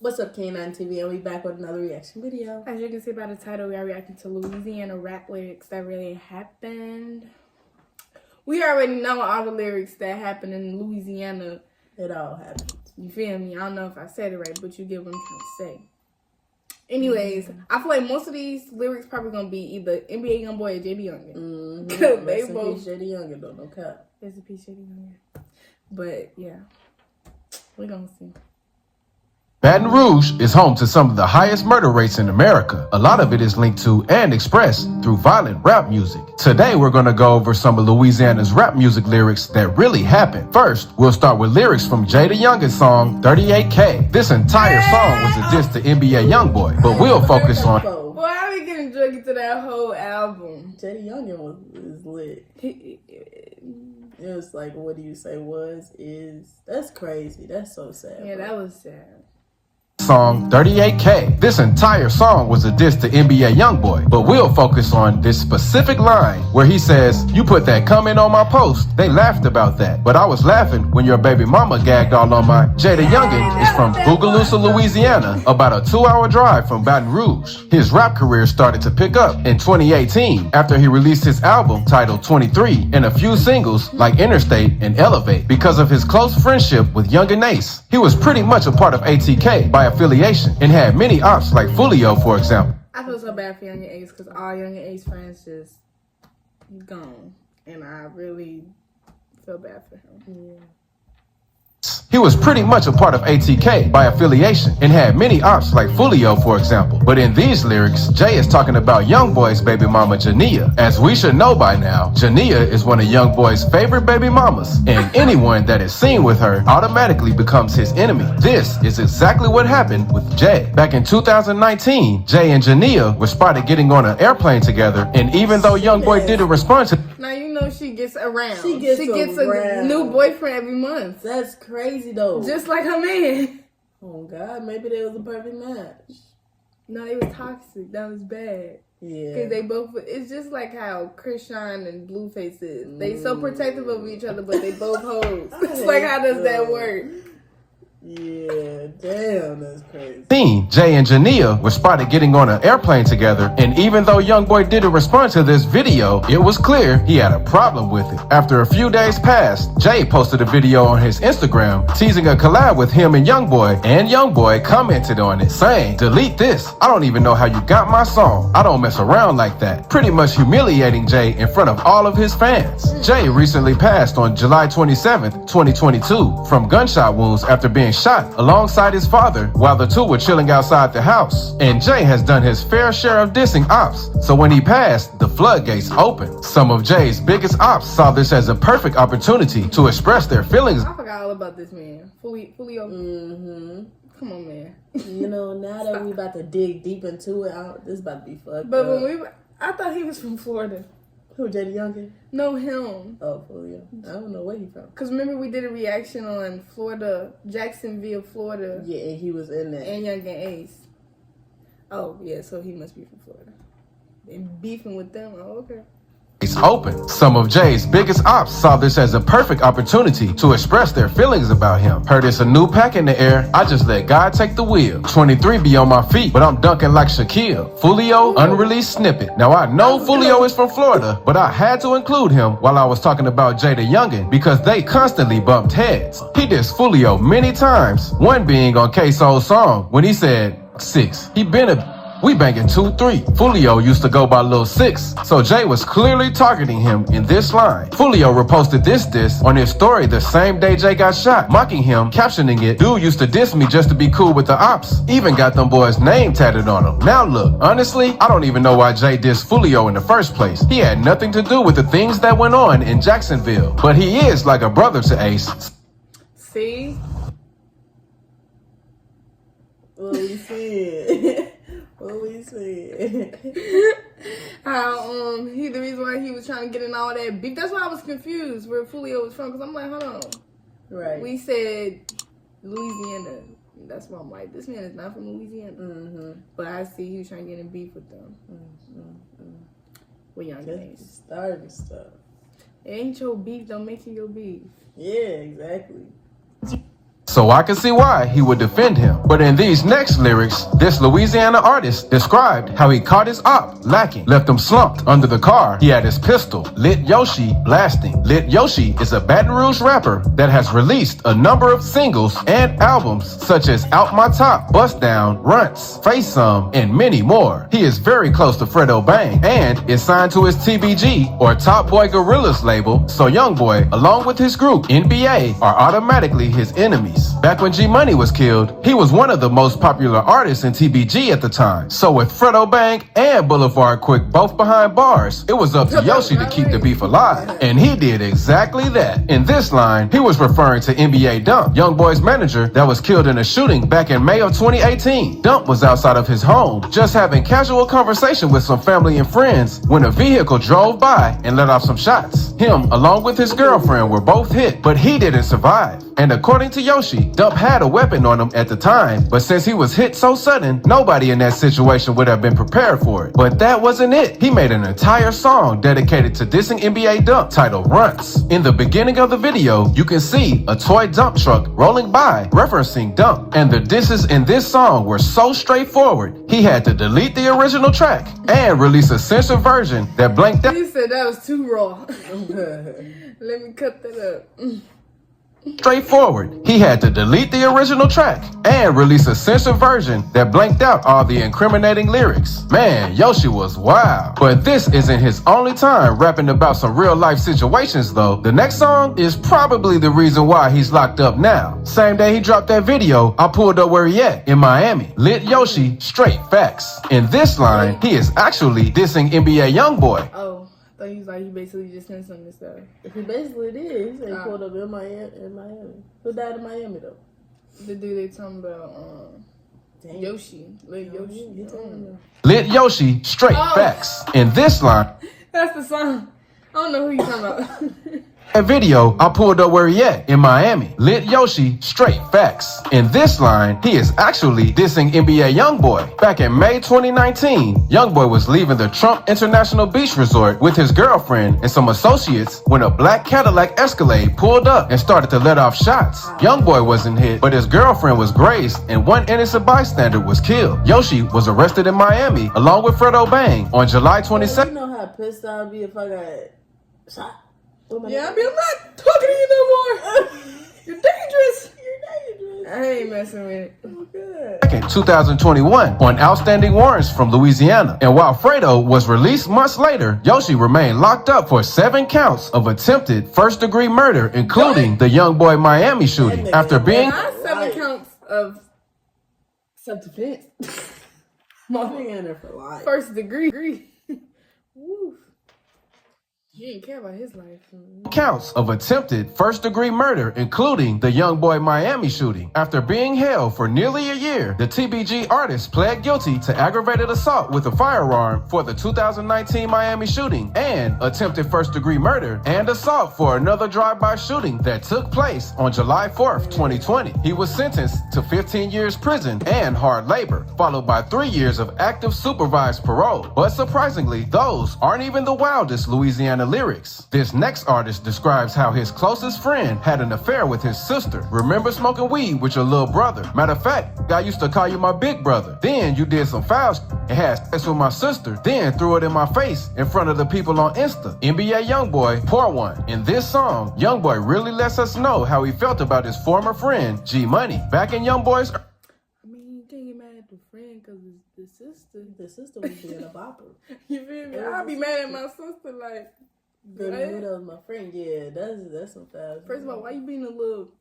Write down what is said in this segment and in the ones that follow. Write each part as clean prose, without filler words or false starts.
What's up, K9 TV? And we back with another reaction video. As you can see by the title, we are reacting to Louisiana rap lyrics that really happened. We already know all the lyrics that happened in Louisiana. It all happened. You feel me? I don't know if I said it right, but you get what I'm trying to say. Anyways, I feel like most of these lyrics probably gonna be either NBA Youngboy or JayDaYoungan. They both JayDaYoungan though, no cap. There's a piece JayDaYoungan. But yeah, we're gonna see. Baton Rouge is home to some of the highest murder rates in America. A lot of it is linked to and expressed through violent rap music. Today, we're going to go over some of Louisiana's rap music lyrics that really happened. First, we'll start with lyrics from JayDaYoungan's song 38K. This entire song was a diss to NBA Youngboy, but we'll focus on... Boy, I be getting drunk into that whole album. JayDaYoungan is lit. It was like, what do you say is. That's crazy. That's so sad. Yeah, that was sad. Song 38K. This entire song was a diss to NBA Youngboy, but we'll focus on this specific line where he says, "You put that comment on my post. They laughed about that, but I was laughing when your baby mama gagged all on my." JayDaYoungan is from Bogalusa, Louisiana, about a 2-hour drive from Baton Rouge. His rap career started to pick up in 2018 after he released his album titled 23 and a few singles like Interstate and Elevate. Because of his close friendship with Young and Ace, he was pretty much a part of ATK by affiliation and had many ops like Foolio, for example. I feel so bad for Young and Ace because all Young and Ace friends just gone, and I really feel bad for him. Yeah. He was pretty much a part of ATK by affiliation and had many ops like Julio, for example. But in these lyrics, Jay is talking about Youngboy's baby mama, Jania. As we should know by now, Jania is one of Youngboy's favorite baby mamas, and anyone that is seen with her automatically becomes his enemy. This is exactly what happened with Jay. Back in 2019, Jay and Jania were spotted getting on an airplane together, and even though Youngboy didn't respond to... Now you know she gets around. She gets a new boyfriend every month. That's crazy though. Just like her man. Oh God, maybe they was a perfect match. No, they was toxic. That was bad. Yeah. Because they both, it's just like how Krishan and Blueface is. They so protective of each other, but they both hoes. It's like, how does that work? Yeah, damn, that's crazy. Jay and Jania were spotted getting on an airplane together, and even though Youngboy didn't respond to this video, it was clear he had a problem with it. After a few days passed, Jay posted a video on his Instagram teasing a collab with him and Youngboy commented on it saying, "Delete this. I don't even know how you got my song. I don't mess around like that." Pretty much humiliating Jay in front of all of his fans. Jay recently passed on July 27th, 2022 from gunshot wounds after being shot alongside his father while the two were chilling outside the house. And Jay has done his fair share of dissing ops, so when he passed, the floodgates opened. Some of Jay's biggest ops saw this as a perfect opportunity to express their feelings. I forgot all about this man. Julio. Come on, man. You know, now that we about to dig deep into it, this is about to be fucked but up. when I thought he was from Florida. Who, JayDaYoungan? No, him. Oh, Julio. I don't know where he from. Because remember we did a reaction on Florida, Jacksonville, Florida. Yeah, and he was in that. And Young and Ace. Oh, yeah, so he must be from Florida. And beefing with them, oh, okay. It's open. Some of Jay's biggest ops saw this as a perfect opportunity to express their feelings about him. Heard it's a new pack in the air, I just let God take the wheel. 23 be on my feet, but I'm dunking like Shaquille. Foolio, unreleased snippet. Now I know Foolio is from Florida, but I had to include him while I was talking about JayDaYoungan because they constantly bumped heads. He dissed Foolio many times, one being on K-Soul's song when he said, 6. He been a... We banging 2-3. Foolio used to go by Lil 6, so Jay was clearly targeting him in this line. Foolio reposted this diss on his story the same day Jay got shot, mocking him, captioning it, "Dude used to diss me just to be cool with the ops. Even got them boys' name tatted on him." Now look, honestly, I don't even know why Jay dissed Foolio in the first place. He had nothing to do with the things that went on in Jacksonville, but he is like a brother to Ace. See? What we see? What we see? How the reason why he was trying to get in all that beef. That's why I was confused where Julio was from, because I'm like, hold on. Right. We said Louisiana. That's why I'm like, this man is not from Louisiana. But I see he was trying to get in beef with them. With Young and Ace. Starting stuff. It ain't your beef, don't make it your beef. Yeah, exactly. so I can see why he would defend him. But in these next lyrics, this Louisiana artist described how he caught his op lacking, left him slumped under the car. He had his pistol, lit Yoshi blasting. Lit Yoshi is a Baton Rouge rapper that has released a number of singles and albums such as Out My Top, Bust Down, Runts, Face Some, and many more. He is very close to Fredo Bang and is signed to his TBG or Top Boy Gorillas label, so Youngboy, along with his group NBA, are automatically his enemies. Back when G Money was killed, he was one of the most popular artists in TBG at the time. So with Fredo Bang and Boulevard Quick both behind bars, it was up to Yoshi to keep the beef alive. And he did exactly that. In this line, he was referring to NBA Dump, Youngboy's manager that was killed in a shooting back in May of 2018. Dump was outside of his home, just having casual conversation with some family and friends when a vehicle drove by and let off some shots. Him, along with his girlfriend, were both hit, but he didn't survive. And according to Yoshi, Dump had a weapon on him at the time, but since he was hit so sudden, nobody in that situation would have been prepared for it. But that wasn't it. He made an entire song dedicated to dissing NBA Dump titled Runts. In the beginning of the video, you can see a toy dump truck rolling by referencing Dump. And the disses in this song were so straightforward, he had to delete the original track and release a censored version that blanked out. He said that was too raw. Let me cut that up. Straightforward. He had to delete the original track and release a censored version that blanked out all the incriminating lyrics. Man, Yoshi was wild. But this isn't his only time rapping about some real life situations though. The next song is probably the reason why he's locked up now. Same day he dropped that video, I pulled up where he at in Miami. Lit Yoshi, straight facts. In this line, he is actually dissing NBA Youngboy. Oh. So he was like, he basically just sent some stuff. He basically did. He said he pulled up in Miami. Who died in Miami though? The dude they talking about, Yoshi. Lit Yoshi. Lit Yoshi, straight facts. In this line, that's the song. I don't know who you talking about. that video, I pulled up where he at in Miami. Lit Yoshi, straight facts. In this line, he is actually dissing NBA Youngboy. Back in May 2019, Youngboy was leaving the Trump International Beach Resort with his girlfriend and some associates when a black Cadillac Escalade pulled up and started to let off shots. Youngboy wasn't hit, but his girlfriend was grazed and one innocent bystander was killed. Yoshi was arrested in Miami along with Fredo Bang on July 22nd. You know how pissed I'd be if I got shot? Yeah, I'm not talking to you no more. You're dangerous. I ain't messing with it. In 2021 on outstanding warrants from Louisiana. And while Fredo was released months later, Yoshi remained locked up for 7 counts of attempted first-degree murder, including the Youngboy Miami shooting. After being 7 counts of self-defense. Moving in there for life. First degree. Woo. He didn't care about his life. counts of attempted first-degree murder, including the Youngboy Miami shooting. After being held for nearly a year, the TBG artist pled guilty to aggravated assault with a firearm for the 2019 Miami shooting and attempted first-degree murder and assault for another drive-by shooting that took place on July 4th, 2020. He was sentenced to 15 years prison and hard labor, followed by 3 years of active supervised parole. But surprisingly, those aren't even the wildest Louisiana lyrics. This next artist describes how his closest friend had an affair with his sister. Remember smoking weed with your little brother? Matter of fact, I used to call you my big brother. Then you did some foul and had sex with my sister. Then threw it in my face in front of the people on Insta. NBA Youngboy, pour one. In this song, Youngboy really lets us know how he felt about his former friend, G Money. Back in Youngboy's... I mean, you can't get mad at the friend because it's the sister was being a bopper. You feel me? I'll be mad at my sister like... Good, that was my friend. Yeah, that's some fast. First of all, why you being a little?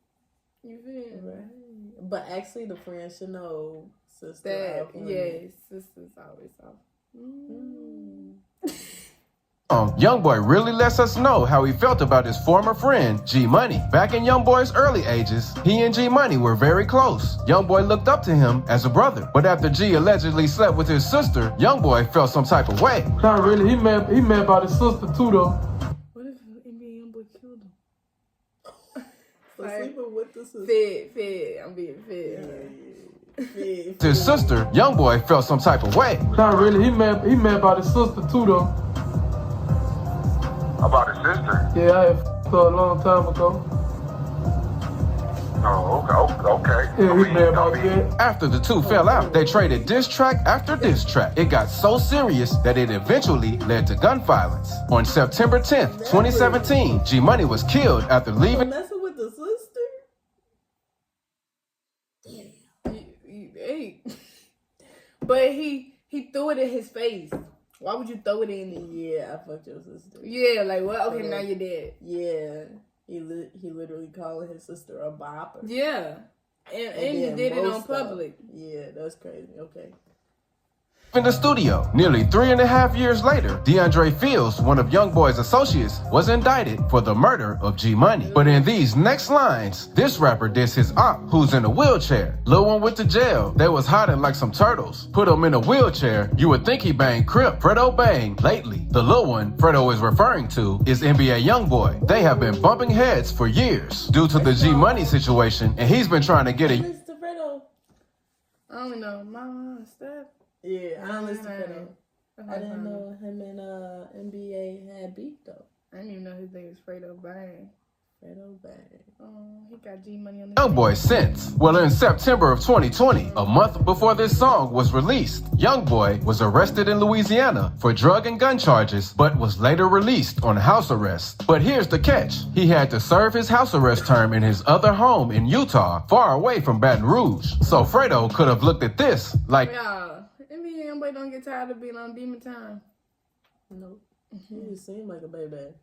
You feel me? Right. But actually, the friend should know sister. That yes, sister's always off. Youngboy really lets us know how he felt about his former friend, G Money. Back in Youngboy's early ages, he and G Money were very close. Youngboy looked up to him as a brother. But after G allegedly slept with his sister, Youngboy felt some type of way. Not really. He mad about his sister too, though. What if NBA Youngboy killed him? Sleeping with the sister. Fed. I'm being fed. To his sister, Youngboy felt some type of way. Not really. He mad about his sister too, though. About his sister? Yeah, I had her a long time ago. Okay. Yeah, he mad about that. After the two fell out, they traded diss track after diss track. It got so serious that it eventually led to gun violence. On September 10th, 2017, G Money was killed after leaving. Messing with the sister? Hey. But he threw it in his face. Why would you throw it in it? Yeah, I fucked your sister. Yeah, like, well, okay, now you're dead. Yeah. He literally called his sister a bopper. Yeah. And you did it on public. Yeah, that's crazy. Okay. In the studio. Nearly 3.5 years later, DeAndre Fields, one of Youngboy's associates, was indicted for the murder of G Money. But in these next lines, this rapper dissed his op, who's in a wheelchair. Lil One went to jail. They was hiding like some turtles. Put him in a wheelchair. You would think he banged Crip. Fredo banged. Lately, the Lil One Fredo is referring to is NBA Youngboy. They have been bumping heads for years due to the G Money situation, and he's been trying to get a... Mr. Fredo. I don't know. Mama, stuff. Yeah, I don't listen to Fredo. I didn't know him and NBA had beef though. I didn't even know his name was Fredo Bang. Fredo Bang. Oh, he got G Money on the Youngboy since. Well, in September of 2020, a month before this song was released, Youngboy was arrested in Louisiana for drug and gun charges, but was later released on house arrest. But here's the catch. He had to serve his house arrest term in his other home in Utah, far away from Baton Rouge. So Fredo could have looked at this like... Yeah, NBA Youngboy don't get tired of being on demon time. Nope. He just seemed like a baby.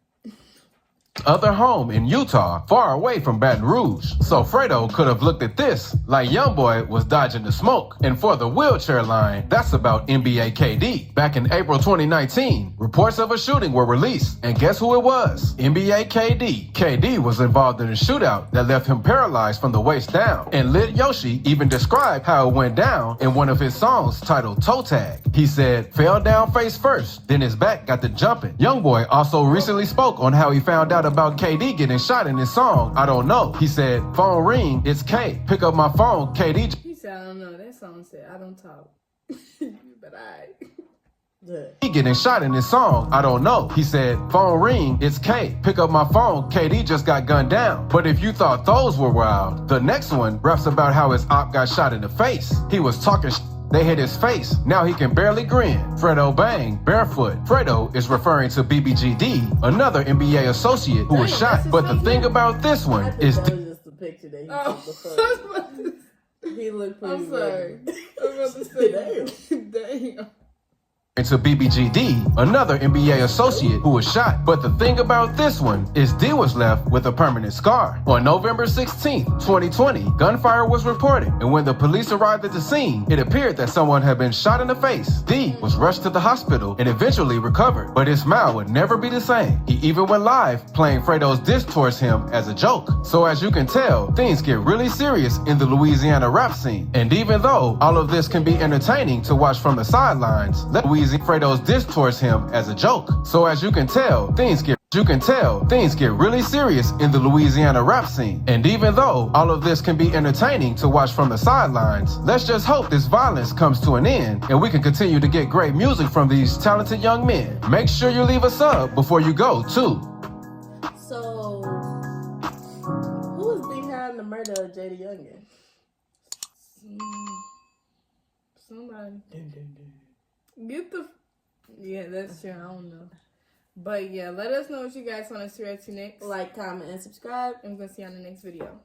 other home in Utah, far away from Baton Rouge. So Fredo could have looked at this like Youngboy was dodging the smoke. And for the wheelchair line, that's about NBA KD. Back in April 2019, reports of a shooting were released. And guess who it was? NBA KD. KD was involved in a shootout that left him paralyzed from the waist down. And Lit Yoshi even described how it went down in one of his songs titled Toe Tag. He said, fell down face first, then his back got to jumping. Youngboy also recently spoke on how he found out about KD getting shot in his song, I Don't Know. He said, phone ring, it's K. Pick up my phone, KD. He said, I don't know. That song said, I don't talk. But He getting shot in his song, I Don't Know. He said, phone ring, it's K. Pick up my phone, KD just got gunned down. But if you thought those were wild, the next one raps about how his op got shot in the face. He was talking they hit his face. Now he can barely grin. Fredo Bang, barefoot. Fredo is referring to BBGD, another NBA associate who was shot. But the thing about this one is... That was just the picture that he took before. He looked pretty I'm sorry. ready. I'm about to say, damn. to BBGD, another NBA associate who was shot. But the thing about this one is D was left with a permanent scar. On November 16th, 2020, gunfire was reported, and when the police arrived at the scene, it appeared that someone had been shot in the face. D was rushed to the hospital and eventually recovered, but his smile would never be the same. He even went live playing Fredo's diss towards him as a joke. So as you can tell, things get really serious in the Louisiana rap scene. And even though all of this can be entertaining to watch from the sidelines, let Fredo's diss towards him as a joke. So as you can tell, things get really serious in the Louisiana rap scene. And even though all of this can be entertaining to watch from the sidelines, let's just hope this violence comes to an end and we can continue to get great music from these talented young men. Make sure you leave a sub before you go, too. So, who is behind the murder of JayDaYoungan? Somebody. Get the... Yeah, that's true. I don't know. But yeah, let us know what you guys want us to react to next. Like, comment, and subscribe. And we're going to see you on the next video.